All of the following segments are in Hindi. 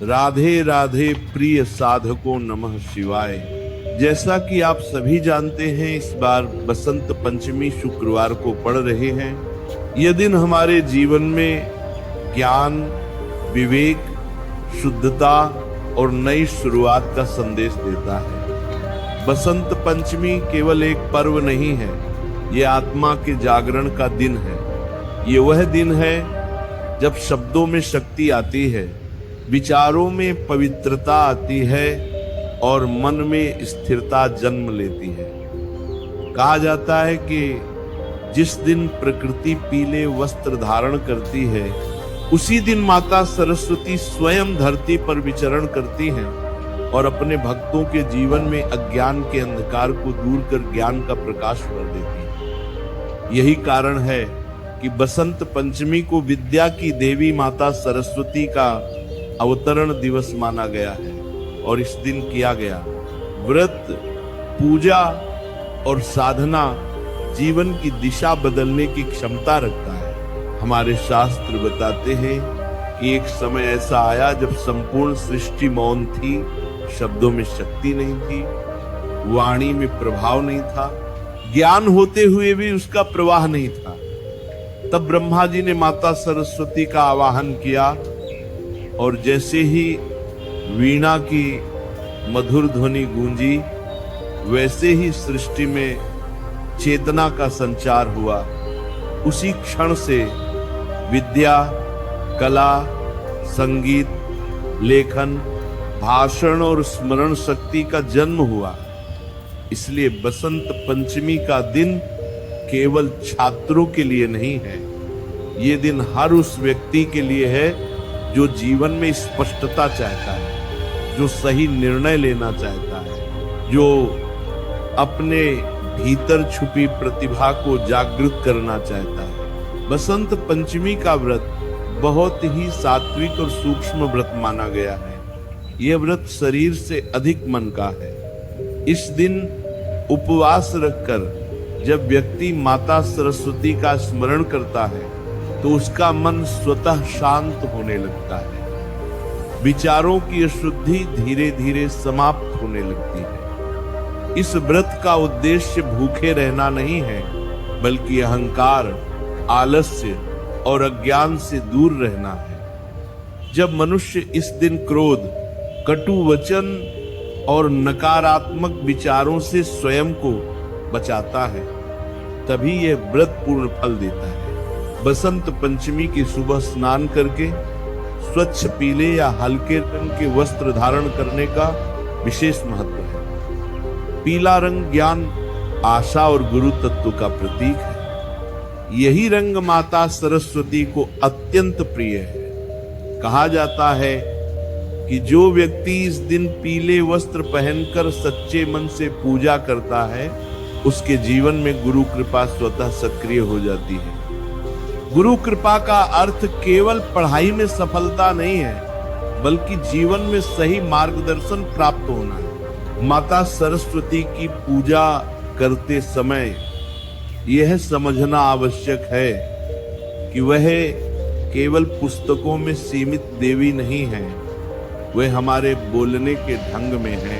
राधे राधे प्रिय साधकों नमः शिवाय। जैसा कि आप सभी जानते हैं, इस बार बसंत पंचमी शुक्रवार को पड़ रहे हैं। यह दिन हमारे जीवन में ज्ञान, विवेक, शुद्धता और नई शुरुआत का संदेश देता है। बसंत पंचमी केवल एक पर्व नहीं है, ये आत्मा के जागरण का दिन है। ये वह दिन है जब शब्दों में शक्ति आती है, विचारों में पवित्रता आती है और मन में स्थिरता जन्म लेती है। कहा जाता है कि जिस दिन प्रकृति पीले वस्त्र धारण करती है, उसी दिन माता सरस्वती स्वयं धरती पर विचरण करती हैं और अपने भक्तों के जीवन में अज्ञान के अंधकार को दूर कर ज्ञान का प्रकाश भर देती है। यही कारण है कि बसंत पंचमी को विद्या की देवी माता सरस्वती का अवतरण दिवस माना गया है और इस दिन किया गया व्रत, पूजा और साधना जीवन की दिशा बदलने की क्षमता रखता है। हमारे शास्त्र बताते हैं कि एक समय ऐसा आया जब संपूर्ण सृष्टि मौन थी, शब्दों में शक्ति नहीं थी, वाणी में प्रभाव नहीं था, ज्ञान होते हुए भी उसका प्रवाह नहीं था। तब ब्रह्मा जी ने माता सरस्वती का आवाहन किया और जैसे ही वीणा की मधुर ध्वनि गूंजी, वैसे ही सृष्टि में चेतना का संचार हुआ। उसी क्षण से विद्या, कला, संगीत, लेखन, भाषण और स्मरण शक्ति का जन्म हुआ। इसलिए बसंत पंचमी का दिन केवल छात्रों के लिए नहीं है, ये दिन हर उस व्यक्ति के लिए है जो जीवन में स्पष्टता चाहता है, जो सही निर्णय लेना चाहता है, जो अपने भीतर छुपी प्रतिभा को जागृत करना चाहता है। बसंत पंचमी का व्रत बहुत ही सात्विक और सूक्ष्म व्रत माना गया है। यह व्रत शरीर से अधिक मन का है। इस दिन उपवास रखकर जब व्यक्ति माता सरस्वती का स्मरण करता है तो उसका मन स्वतः शांत होने लगता है। विचारों की अशुद्धि धीरे धीरे समाप्त होने लगती है। इस व्रत का उद्देश्य भूखे रहना नहीं है, बल्कि अहंकार, आलस्य और अज्ञान से दूर रहना है। जब मनुष्य इस दिन क्रोध, कटु वचन और नकारात्मक विचारों से स्वयं को बचाता है, तभी यह व्रत पूर्ण फल देता है। बसंत पंचमी की सुबह स्नान करके स्वच्छ पीले या हल्के रंग के वस्त्र धारण करने का विशेष महत्व है। पीला रंग ज्ञान, आशा और गुरु तत्व का प्रतीक है। यही रंग माता सरस्वती को अत्यंत प्रिय है। कहा जाता है कि जो व्यक्ति इस दिन पीले वस्त्र पहनकर सच्चे मन से पूजा करता है, उसके जीवन में गुरु कृपा स्वतः सक्रिय हो जाती है। गुरु कृपा का अर्थ केवल पढ़ाई में सफलता नहीं है, बल्कि जीवन में सही मार्गदर्शन प्राप्त होना है। माता सरस्वती की पूजा करते समय यह समझना आवश्यक है कि वह केवल पुस्तकों में सीमित देवी नहीं है, वह हमारे बोलने के ढंग में है,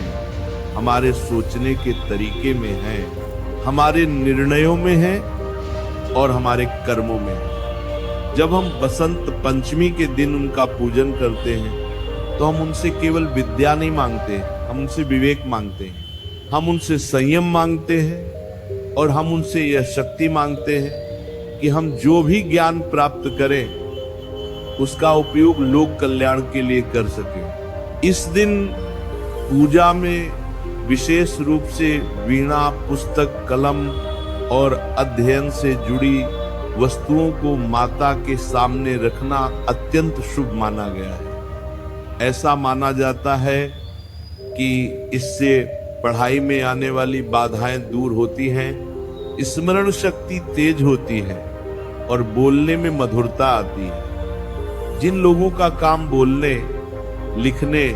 हमारे सोचने के तरीके में है, हमारे निर्णयों में है और हमारे कर्मों में है। जब हम बसंत पंचमी के दिन उनका पूजन करते हैं तो हम उनसे केवल विद्या नहीं मांगते, हम उनसे विवेक मांगते हैं, हम उनसे संयम मांगते हैं और हम उनसे यह शक्ति मांगते हैं कि हम जो भी ज्ञान प्राप्त करें उसका उपयोग लोक कल्याण के लिए कर सकें। इस दिन पूजा में विशेष रूप से वीणा, पुस्तक, कलम और अध्ययन से जुड़ी वस्तुओं को माता के सामने रखना अत्यंत शुभ माना गया है। ऐसा माना जाता है कि इससे पढ़ाई में आने वाली बाधाएं दूर होती हैं, स्मरण शक्ति तेज होती है और बोलने में मधुरता आती है। जिन लोगों का काम बोलने, लिखने,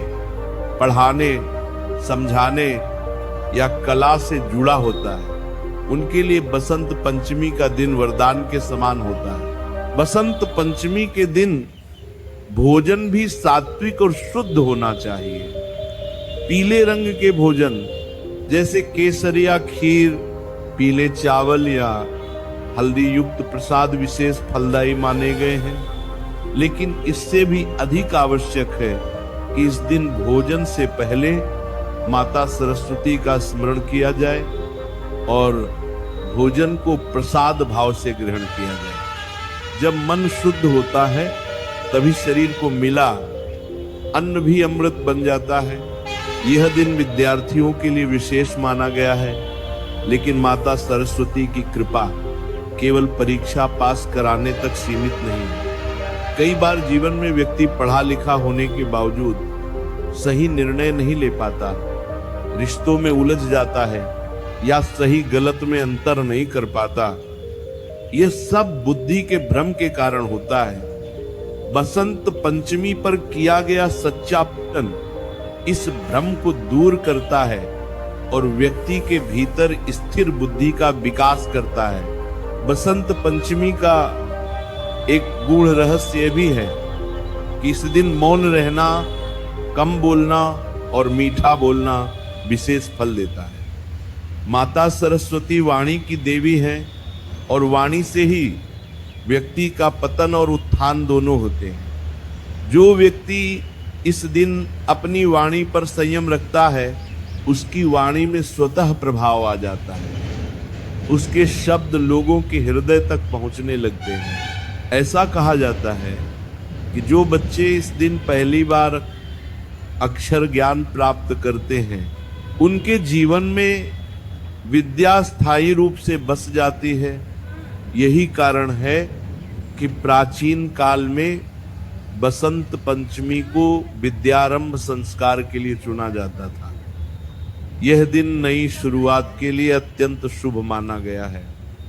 पढ़ाने, समझाने या कला से जुड़ा होता है, उनके लिए बसंत पंचमी का दिन वरदान के समान होता है। बसंत पंचमी के दिन भोजन भी सात्विक और शुद्ध होना चाहिए। पीले रंग के भोजन जैसे केसरिया खीर, पीले चावल या हल्दी युक्त प्रसाद विशेष फलदायी माने गए हैं, लेकिन इससे भी अधिक आवश्यक है कि इस दिन भोजन से पहले माता सरस्वती का स्मरण किया जाए और भोजन को प्रसाद भाव से ग्रहण किया जाए। जब मन शुद्ध होता है तभी शरीर को मिला अन्न भी अमृत बन जाता है। यह दिन विद्यार्थियों के लिए विशेष माना गया है, लेकिन माता सरस्वती की कृपा केवल परीक्षा पास कराने तक सीमित नहीं है। कई बार जीवन में व्यक्ति पढ़ा लिखा होने के बावजूद सही निर्णय नहीं ले पाता, रिश्तों में उलझ जाता है या सही गलत में अंतर नहीं कर पाता। यह सब बुद्धि के भ्रम के कारण होता है। बसंत पंचमी पर किया गया सच्चा पूजन इस भ्रम को दूर करता है और व्यक्ति के भीतर स्थिर बुद्धि का विकास करता है। बसंत पंचमी का एक गूढ़ रहस्य भी है कि इस दिन मौन रहना, कम बोलना और मीठा बोलना विशेष फल देता है। माता सरस्वती वाणी की देवी है और वाणी से ही व्यक्ति का पतन और उत्थान दोनों होते हैं। जो व्यक्ति इस दिन अपनी वाणी पर संयम रखता है, उसकी वाणी में स्वतः प्रभाव आ जाता है। उसके शब्द लोगों के हृदय तक पहुंचने लगते हैं। ऐसा कहा जाता है कि जो बच्चे इस दिन पहली बार अक्षर ज्ञान प्राप्त करते हैं, उनके जीवन में विद्या स्थायी रूप से बस जाती है। यही कारण है कि प्राचीन काल में बसंत पंचमी को विद्यारंभ संस्कार के लिए चुना जाता था। यह दिन नई शुरुआत के लिए अत्यंत शुभ माना गया है,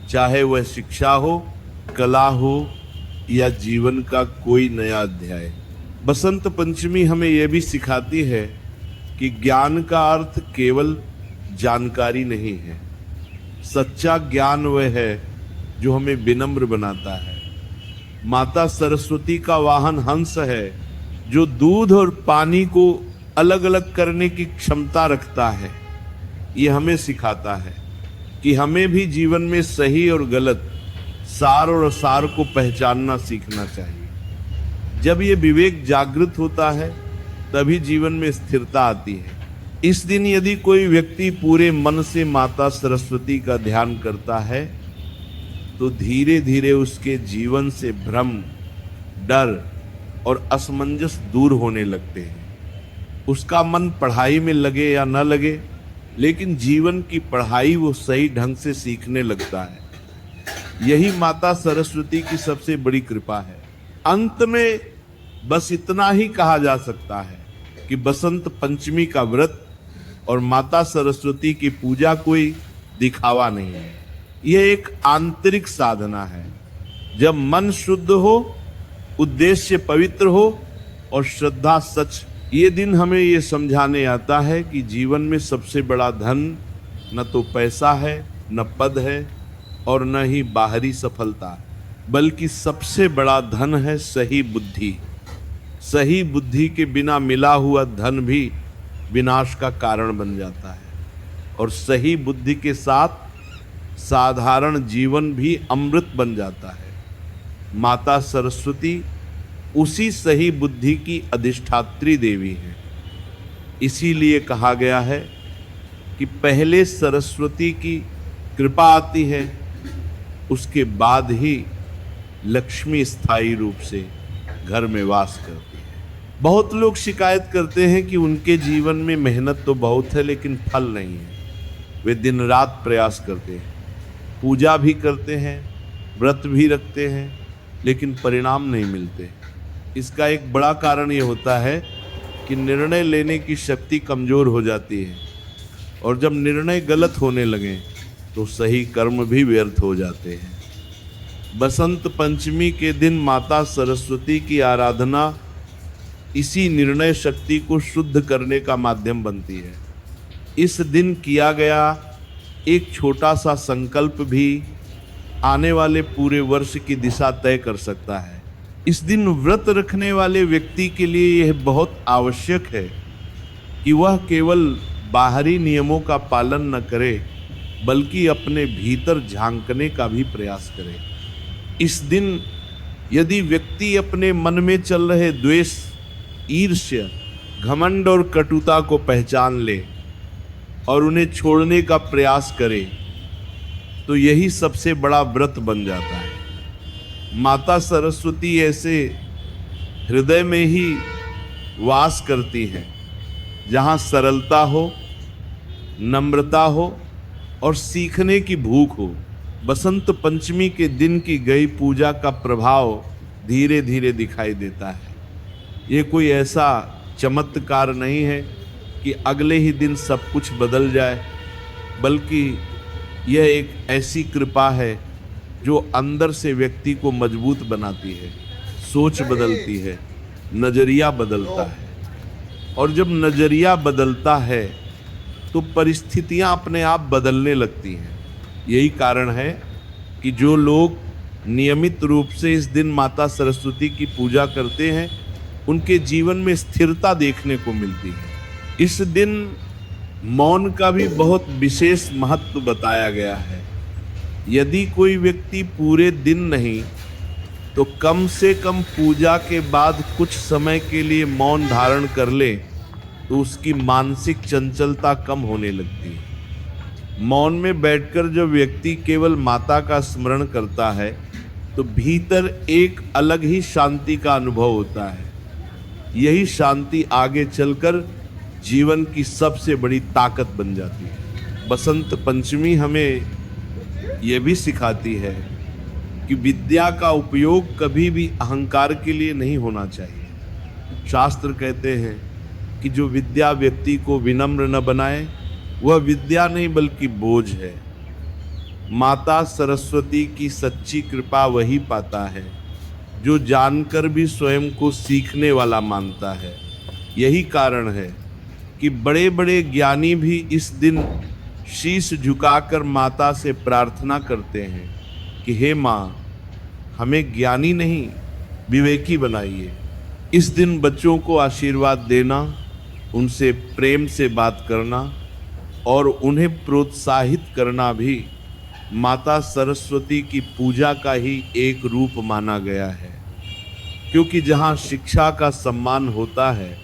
चाहे वह शिक्षा हो, कला हो या जीवन का कोई नया अध्याय। बसंत पंचमी हमें यह भी सिखाती है कि ज्ञान का अर्थ केवल जानकारी नहीं है। सच्चा ज्ञान वह है जो हमें विनम्र बनाता है। माता सरस्वती का वाहन हंस है, जो दूध और पानी को अलग अलग करने की क्षमता रखता है। यह हमें सिखाता है कि हमें भी जीवन में सही और गलत, सार और असार को पहचानना सीखना चाहिए। जब ये विवेक जागृत होता है तभी जीवन में स्थिरता आती है। इस दिन यदि कोई व्यक्ति पूरे मन से माता सरस्वती का ध्यान करता है तो धीरे धीरे उसके जीवन से भ्रम, डर और असमंजस दूर होने लगते हैं। उसका मन पढ़ाई में लगे या न लगे, लेकिन जीवन की पढ़ाई वो सही ढंग से सीखने लगता है। यही माता सरस्वती की सबसे बड़ी कृपा है। अंत में बस इतना ही कहा जा सकता है कि बसंत पंचमी का व्रत और माता सरस्वती की पूजा कोई दिखावा नहीं है, यह एक आंतरिक साधना है। जब मन शुद्ध हो, उद्देश्य पवित्र हो और श्रद्धा सच, ये दिन हमें ये समझाने आता है कि जीवन में सबसे बड़ा धन न तो पैसा है, न पद है और न ही बाहरी सफलता, बल्कि सबसे बड़ा धन है सही बुद्धि। सही बुद्धि के बिना मिला हुआ धन भी विनाश का कारण बन जाता है और सही बुद्धि के साथ साधारण जीवन भी अमृत बन जाता है। माता सरस्वती उसी सही बुद्धि की अधिष्ठात्री देवी है। इसीलिए कहा गया है कि पहले सरस्वती की कृपा आती है, उसके बाद ही लक्ष्मी स्थायी रूप से घर में वास करती है। बहुत लोग शिकायत करते हैं कि उनके जीवन में मेहनत तो बहुत है लेकिन फल नहीं है। वे दिन रात प्रयास करते हैं, पूजा भी करते हैं, व्रत भी रखते हैं, लेकिन परिणाम नहीं मिलते। इसका एक बड़ा कारण ये होता है कि निर्णय लेने की शक्ति कमज़ोर हो जाती है और जब निर्णय गलत होने लगे तो सही कर्म भी व्यर्थ हो जाते हैं। बसंत पंचमी के दिन माता सरस्वती की आराधना इसी निर्णय शक्ति को शुद्ध करने का माध्यम बनती है। इस दिन किया गया एक छोटा सा संकल्प भी आने वाले पूरे वर्ष की दिशा तय कर सकता है। इस दिन व्रत रखने वाले व्यक्ति के लिए यह बहुत आवश्यक है कि वह केवल बाहरी नियमों का पालन न करे बल्कि अपने भीतर झांकने का भी प्रयास करे। इस दिन यदि व्यक्ति अपने मन में चल रहे द्वेष, ईर्ष्या, घमंड और कटुता को पहचान ले और उन्हें छोड़ने का प्रयास करे तो यही सबसे बड़ा व्रत बन जाता है। माता सरस्वती ऐसे हृदय में ही वास करती हैं जहाँ सरलता हो, नम्रता हो और सीखने की भूख हो। बसंत पंचमी के दिन की गई पूजा का प्रभाव धीरे धीरे दिखाई देता है। ये कोई ऐसा चमत्कार नहीं है कि अगले ही दिन सब कुछ बदल जाए, बल्कि यह एक ऐसी कृपा है जो अंदर से व्यक्ति को मजबूत बनाती है, सोच बदलती है, नज़रिया बदलता है। और जब नज़रिया बदलता है तो परिस्थितियां अपने आप बदलने लगती हैं। यही कारण है कि जो लोग नियमित रूप से इस दिन माता सरस्वती की पूजा करते हैं उनके जीवन में स्थिरता देखने को मिलती है। इस दिन मौन का भी बहुत विशेष महत्व बताया गया है। यदि कोई व्यक्ति पूरे दिन नहीं तो कम से कम पूजा के बाद कुछ समय के लिए मौन धारण कर ले तो उसकी मानसिक चंचलता कम होने लगती है। मौन में बैठकर जब व्यक्ति केवल माता का स्मरण करता है तो भीतर एक अलग ही शांति का अनुभव होता है। यही शांति आगे चलकर जीवन की सबसे बड़ी ताकत बन जाती है। बसंत पंचमी हमें यह भी सिखाती है कि विद्या का उपयोग कभी भी अहंकार के लिए नहीं होना चाहिए। शास्त्र कहते हैं कि जो विद्या व्यक्ति को विनम्र न बनाए वह विद्या नहीं बल्कि बोझ है। माता सरस्वती की सच्ची कृपा वही पाता है जो जानकर भी स्वयं को सीखने वाला मानता है। यही कारण है कि बड़े बड़े ज्ञानी भी इस दिन शीश झुकाकर माता से प्रार्थना करते हैं कि हे माँ, हमें ज्ञानी नहीं विवेकी बनाइए। इस दिन बच्चों को आशीर्वाद देना, उनसे प्रेम से बात करना और उन्हें प्रोत्साहित करना भी माता सरस्वती की पूजा का ही एक रूप माना गया है। क्योंकि जहाँ शिक्षा का सम्मान होता है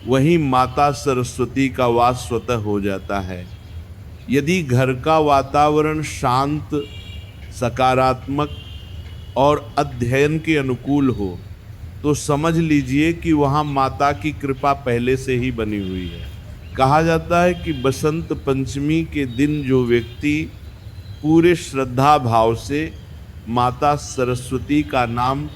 वहीं माता सरस्वती का वास स्वतः हो जाता है। यदि घर का वातावरण शांत, सकारात्मक और अध्ययन के अनुकूल हो तो समझ लीजिए कि वहाँ माता की कृपा पहले से ही बनी हुई है। कहा जाता है कि बसंत पंचमी के दिन जो व्यक्ति पूरे श्रद्धा भाव से माता सरस्वती का नाम